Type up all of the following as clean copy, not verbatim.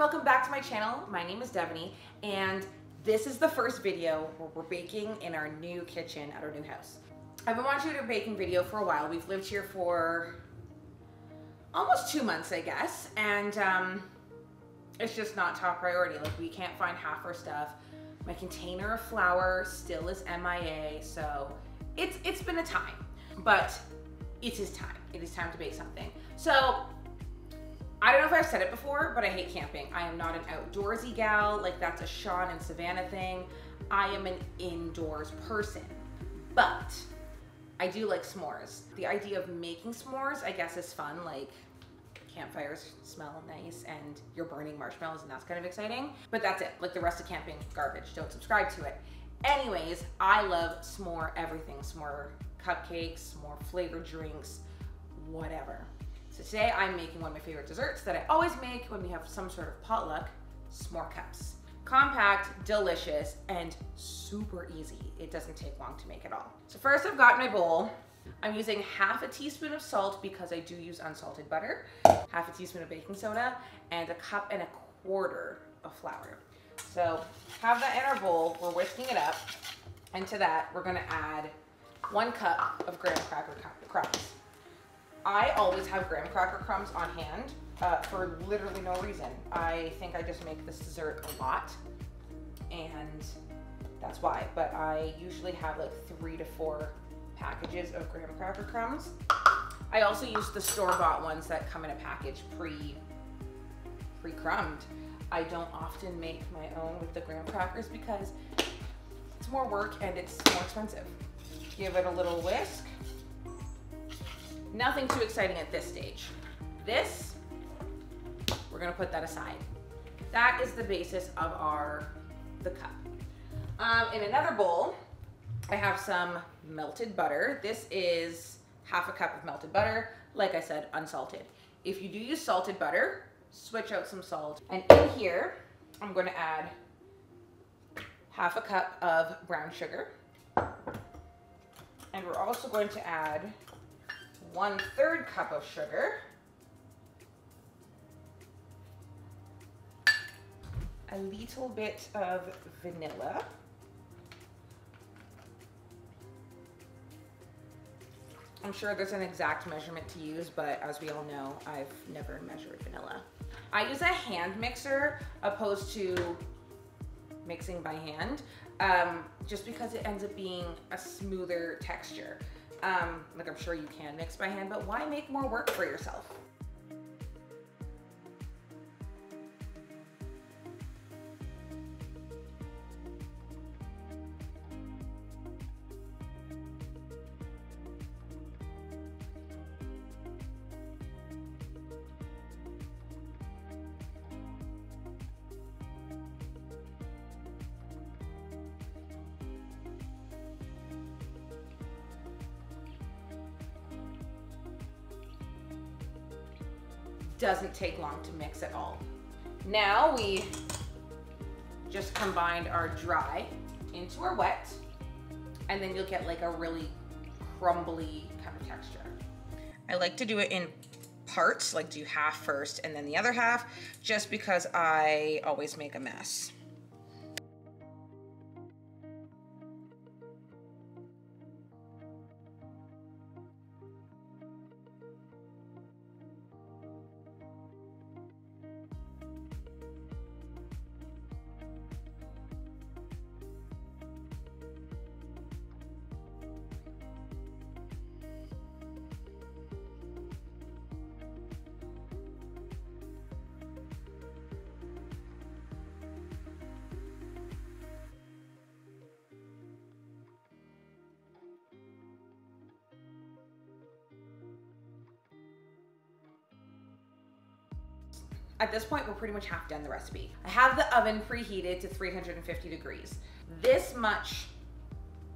welcome back to my channel. My name is Devaney, and this is the first video where we're baking in our new kitchen at our new house. I've been wanting to do a baking video for a while. We've lived here for almost 2 months, I guess, and it's just not top priority. Like, we can't find half our stuff. My container of flour still is MIA, so it's been a time, but it is time. It is time to bake something. So I don't know if I've said it before, but I hate camping. I am not an outdoorsy gal. Like, that's a Sean and Savannah thing. I am an indoors person, but I do like s'mores. The idea of making s'mores, I guess, is fun. Like, campfires smell nice and you're burning marshmallows, and that's kind of exciting, but that's it. Like, the rest of camping, garbage. Don't subscribe to it. Anyways, I love s'more everything. S'more cupcakes, s'more flavored drinks, whatever. So today I'm making one of my favorite desserts that I always make when we have some sort of potluck, s'more cups. Compact, delicious, and super easy. It doesn't take long to make at all. So first, I've got my bowl. I'm using half a teaspoon of salt because I do use unsalted butter, half a teaspoon of baking soda, and 1.25 cups of flour. So have that in our bowl. We're whisking it up. And to that, we're gonna add 1 cup of graham cracker crumbs. I always have graham cracker crumbs on hand for literally no reason. I think I just make this dessert a lot, and that's why. But I usually have like 3 to 4 packages of graham cracker crumbs. I also use the store-bought ones that come in a package pre-crumbed. I don't often make my own with the graham crackers because it's more work and it's more expensive. Give it a little whisk. Nothing too exciting at this stage. This, we're gonna put that aside. That is the basis of the cup. In another bowl, I have some melted butter. This is half a cup of melted butter. Like I said, unsalted. If you do use salted butter, switch out some salt. And in here, I'm gonna add half a cup of brown sugar. And we're also going to add 1/3 cup of sugar, a little bit of vanilla, I'm sure there's an exact measurement to use, but as we all know, I've never measured vanilla. I use a hand mixer opposed to mixing by hand, just because it ends up being a smoother texture. Like, I'm sure you can mix by hand, but why make more work for yourself? Doesn't take long to mix at all. Now we just combined our dry into our wet, and then you'll get like a really crumbly kind of texture. I like to do it in parts, like do half first and then the other half, just because I always make a mess. At this point, we're pretty much half done the recipe. I have the oven preheated to 350 degrees. This much,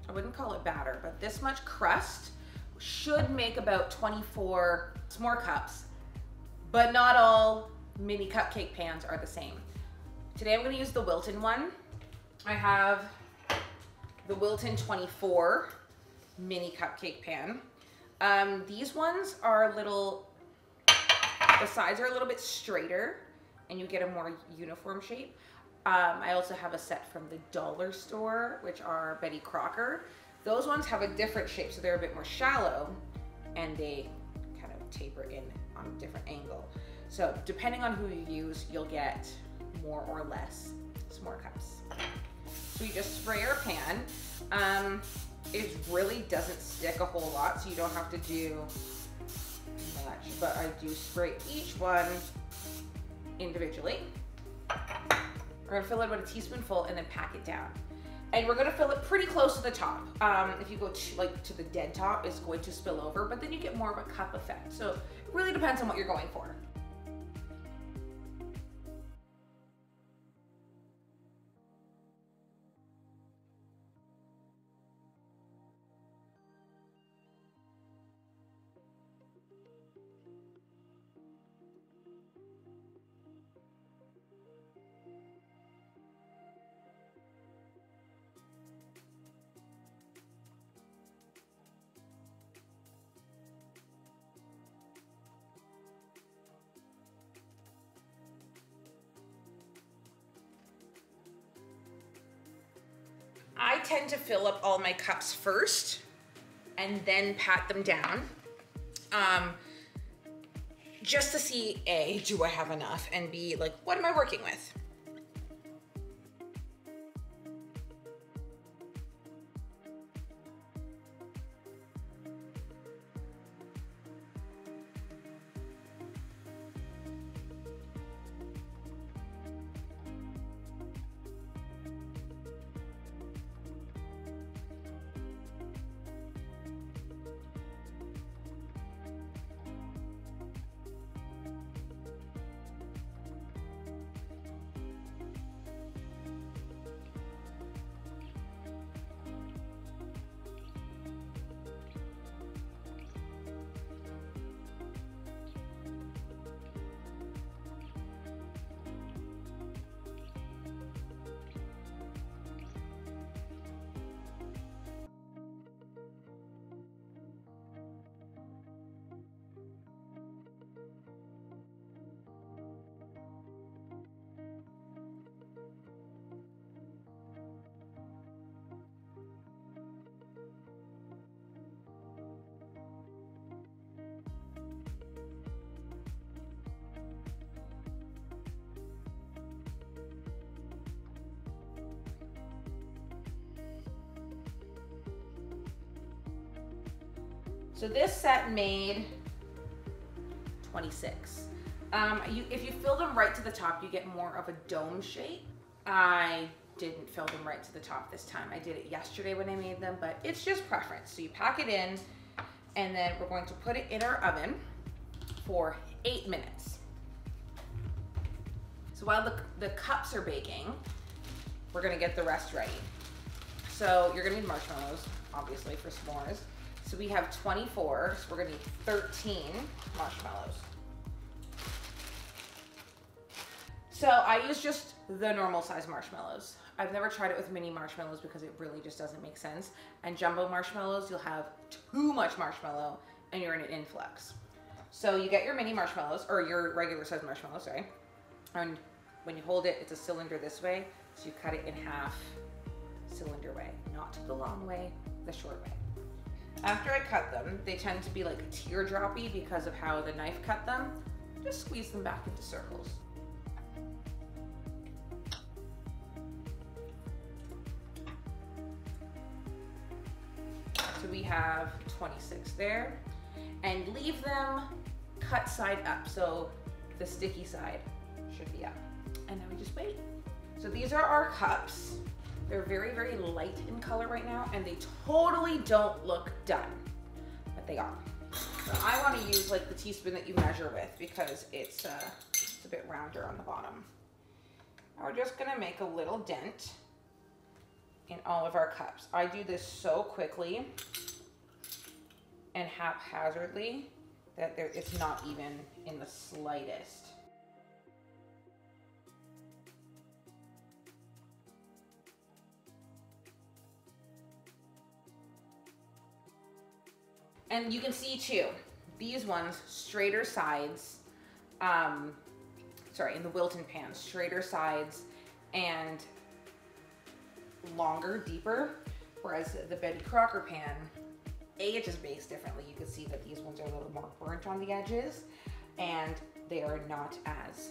I wouldn't call it batter, but this much crust should make about 24 s'more cups, but not all mini cupcake pans are the same. Today I'm gonna use the Wilton one. I have the Wilton 24 mini cupcake pan. These ones are a little, the sides are a little bit straighter and you get a more uniform shape. I also have a set from the dollar store, which are Betty Crocker. Those ones have a different shape, so they're a bit more shallow, and they kind of taper in on a different angle. So depending on who you use, you'll get more or less s'more cups. So you just spray your pan. It really doesn't stick a whole lot, so you don't have to do much, but I do spray each one individually. We're gonna fill it with a teaspoonful and then pack it down. And we're gonna fill it pretty close to the top. If you go to the dead top, it's going to spill over, but then you get more of a cup effect. So it really depends on what you're going for. I tend to fill up all my cups first and then pat them down, just to see A, do I have enough, and B, like, what am I working with? So this set made 26. If you fill them right to the top, you get more of a dome shape. I didn't fill them right to the top this time. I did it yesterday when I made them, but it's just preference. So you pack it in, and then we're going to put it in our oven for 8 minutes. So while the cups are baking, we're gonna get the rest ready. So you're gonna need marshmallows, obviously, for s'mores. So we have 24, so we're gonna need 13 marshmallows. So I use just the normal size marshmallows. I've never tried it with mini marshmallows because it really just doesn't make sense. And jumbo marshmallows, you'll have too much marshmallow and you're in an influx. So you get your mini marshmallows, or your regular size marshmallows, sorry. And when you hold it, it's a cylinder this way. So you cut it in half, cylinder way, not the long way, the short way. After I cut them, they tend to be like teardroppy because of how the knife cut them. Just squeeze them back into circles. So we have 26 there, and leave them cut side up. So the sticky side should be up. And then we just wait. So these are our cups. They're very, very light in color right now, and they totally don't look done, but they are. So I want to use like the teaspoon that you measure with because it's a bit rounder on the bottom. And we're just gonna make a little dent in all of our cups. I do this so quickly and haphazardly that it's not even in the slightest. And you can see too, these ones, straighter sides, in the Wilton pan, straighter sides and longer, deeper. Whereas the Betty Crocker pan, it just bakes differently. You can see that these ones are a little more burnt on the edges and they are not as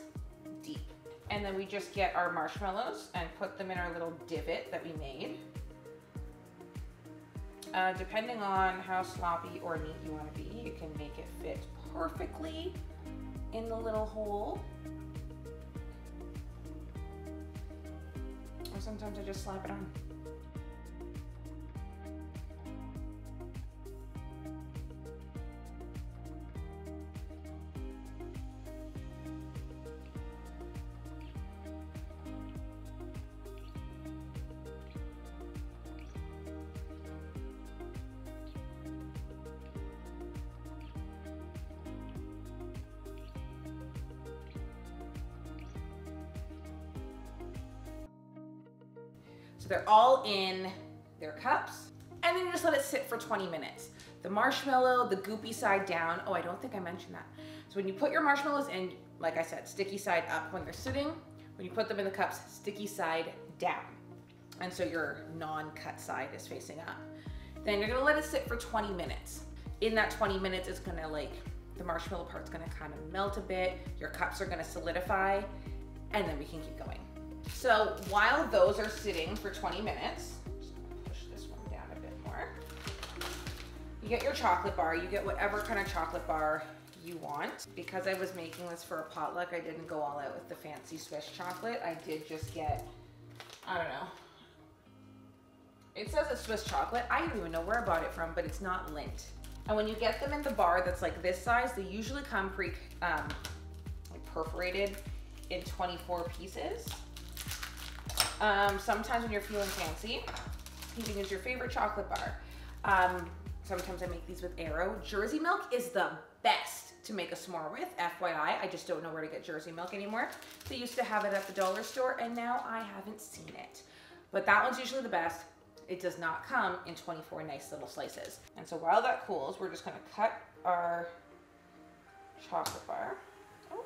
deep. And then we just get our marshmallows and put them in our little divot that we made. Depending on how sloppy or neat you want to be, you can make it fit perfectly in the little hole. Or sometimes I just slap it on. So they're all in their cups, and then you just let it sit for 20 minutes. The marshmallow, the goopy side down. Oh, I don't think I mentioned that. So when you put your marshmallows in, like I said, sticky side up when they're sitting. When you put them in the cups, sticky side down. And so your non-cut side is facing up. Then you're gonna let it sit for 20 minutes. In that 20 minutes, it's gonna the marshmallow part's gonna kind of melt a bit. Your cups are gonna solidify, and then we can keep going. So while those are sitting for 20 minutes, I'm just gonna push this one down a bit more. You get your chocolate bar. You get whatever kind of chocolate bar you want. Because I was making this for a potluck, I didn't go all out with the fancy Swiss chocolate. I did just get, I don't know. It says it's Swiss chocolate. I don't even know where I bought it from, but it's not Lindt. And when you get them in the bar that's like this size, they usually come perforated in 24 pieces. Sometimes when you're feeling fancy, you can use your favorite chocolate bar. Sometimes I make these with Aero. Jersey milk is the best to make a s'more with, FYI. I just don't know where to get Jersey milk anymore. They used to have it at the dollar store and now I haven't seen it. But that one's usually the best. It does not come in 24 nice little slices. And so while that cools, we're just gonna cut our chocolate bar. Oh.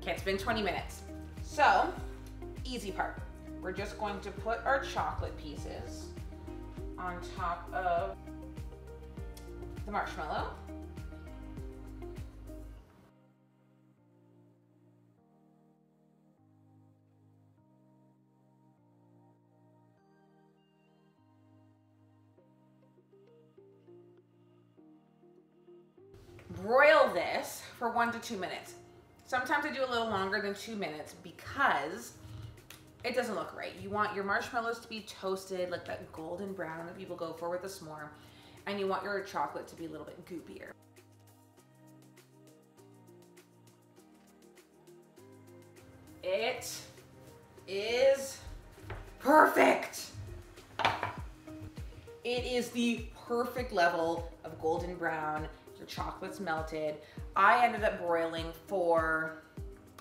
Okay, it's been 20 minutes. So, easy part. We're just going to put our chocolate pieces on top of the marshmallow. Broil this for 1 to 2 minutes. Sometimes I do a little longer than 2 minutes because it doesn't look right. You want your marshmallows to be toasted, like that golden brown that people go for with a s'more, and you want your chocolate to be a little bit goopier. It is perfect. It is the perfect level of golden brown. Your chocolate's melted. I ended up broiling for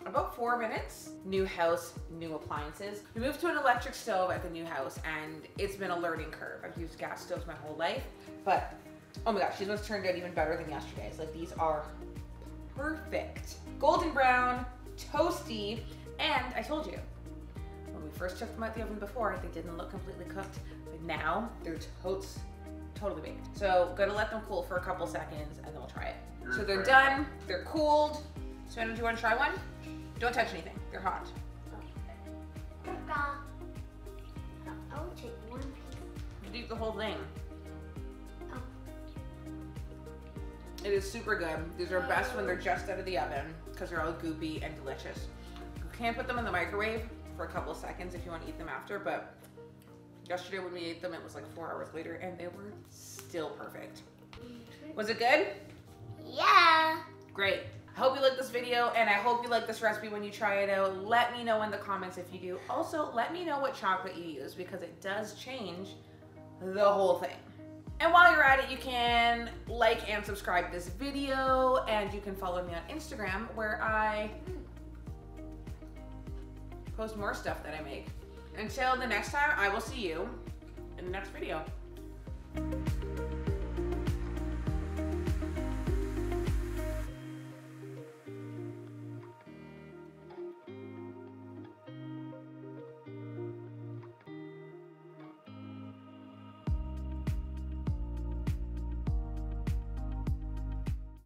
about 4 minutes. New house, new appliances. We moved to an electric stove at the new house and it's been a learning curve. I've used gas stoves my whole life, but oh my gosh, these ones turned out even better than yesterday's. Like, these are perfect. Golden brown, toasty, and I told you, when we first took them out the oven before, they didn't look completely cooked, but now they're totally baked. So gonna let them cool for a couple seconds and then we'll try it. So they're done, they're cooled. So do you want to try one? Don't touch anything, they're hot. I will take one piece. You eat the whole thing. Oh. It is super good. These are best when they're just out of the oven because they're all goopy and delicious. You can put them in the microwave for a couple seconds if you want to eat them after, but yesterday when we ate them, it was like 4 hours later and they were still perfect. Was it good? Yeah. Great. I hope you like this video, and I hope you like this recipe when you try it out. Let me know in the comments if you do. Also, let me know what chocolate you use, because it does change the whole thing. And while you're at it, you can like and subscribe this video, and you can follow me on Instagram, where I post more stuff that I make. Until the next time, I will see you in the next video.